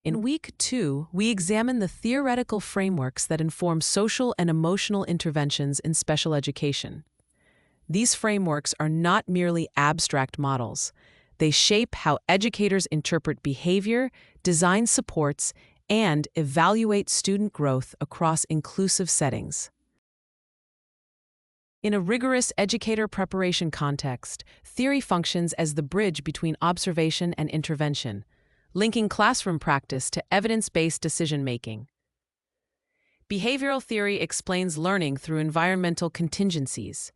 In Week 2, we examine the theoretical frameworks that inform social and emotional interventions in special education. These frameworks are not merely abstract models. They shape how educators interpret behavior, design supports, and evaluate student growth across inclusive settings. In a rigorous educator preparation context, theory functions as the bridge between observation and intervention, linking classroom practice to evidence-based decision-making. Behavioral theory explains learning through environmental contingencies.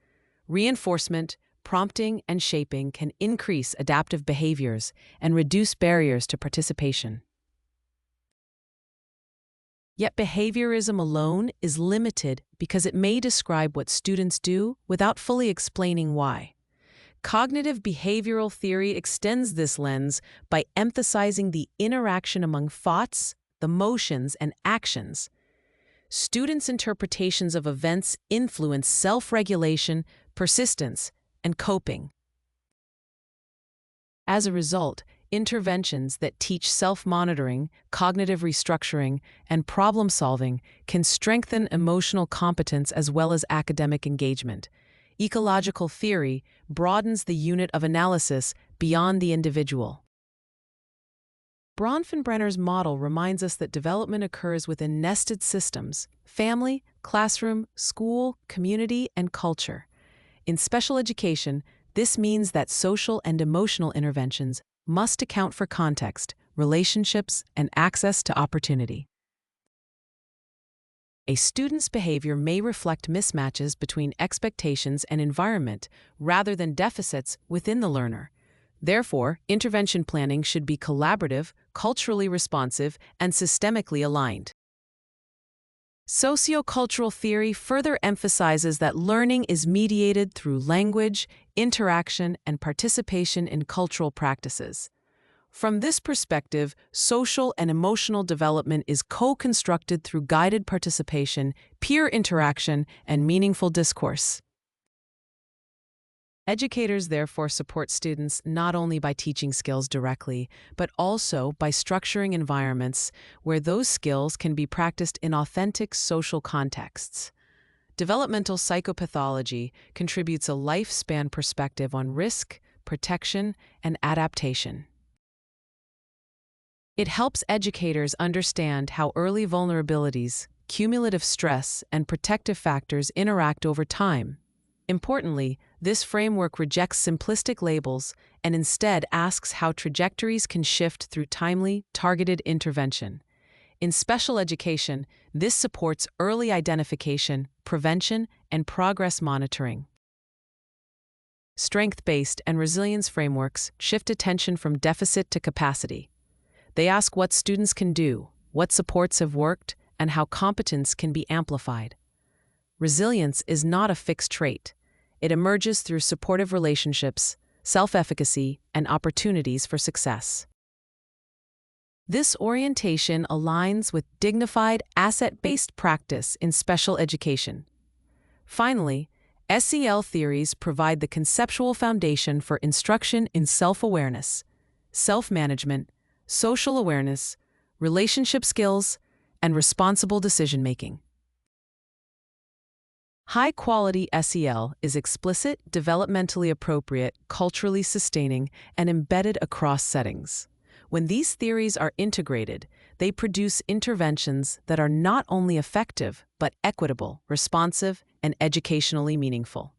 Reinforcement, prompting, and shaping can increase adaptive behaviors and reduce barriers to participation. Yet behaviorism alone is limited because it may describe what students do without fully explaining why. Cognitive behavioral theory extends this lens by emphasizing the interaction among thoughts, the motions, and actions. Students' interpretations of events influence self-regulation, persistence, and coping. As a result, interventions that teach self-monitoring, cognitive restructuring, and problem-solving can strengthen emotional competence as well as academic engagement. Ecological theory broadens the unit of analysis beyond the individual. Bronfenbrenner's model reminds us that development occurs within nested systems: family, classroom, school, community, and culture. In special education, this means that social and emotional interventions must account for context, relationships, and access to opportunity. A student's behavior may reflect mismatches between expectations and environment rather than deficits within the learner. Therefore, intervention planning should be collaborative, culturally responsive, and systemically aligned. Sociocultural theory further emphasizes that learning is mediated through language, interaction, and participation in cultural practices. From this perspective, social and emotional development is co-constructed through guided participation, peer interaction, and meaningful discourse. Educators therefore support students not only by teaching skills directly, but also by structuring environments where those skills can be practiced in authentic social contexts. Developmental psychopathology contributes a lifespan perspective on risk, protection, and adaptation. It helps educators understand how early vulnerabilities, cumulative stress, and protective factors interact over time. Importantly, this framework rejects simplistic labels and instead asks how trajectories can shift through timely, targeted intervention. In special education, this supports early identification, prevention, and progress monitoring. Strength-based and resilience frameworks shift attention from deficit to capacity. They ask what students can do, what supports have worked, and how competence can be amplified. Resilience is not a fixed trait. It emerges through supportive relationships, self-efficacy, and opportunities for success. This orientation aligns with dignified, asset-based practice in special education. Finally, SEL theories provide the conceptual foundation for instruction in self-awareness, self-management, social awareness, relationship skills, and responsible decision-making. High-quality SEL is explicit, developmentally appropriate, culturally sustaining, and embedded across settings. When these theories are integrated, they produce interventions that are not only effective, but equitable, responsive, and educationally meaningful.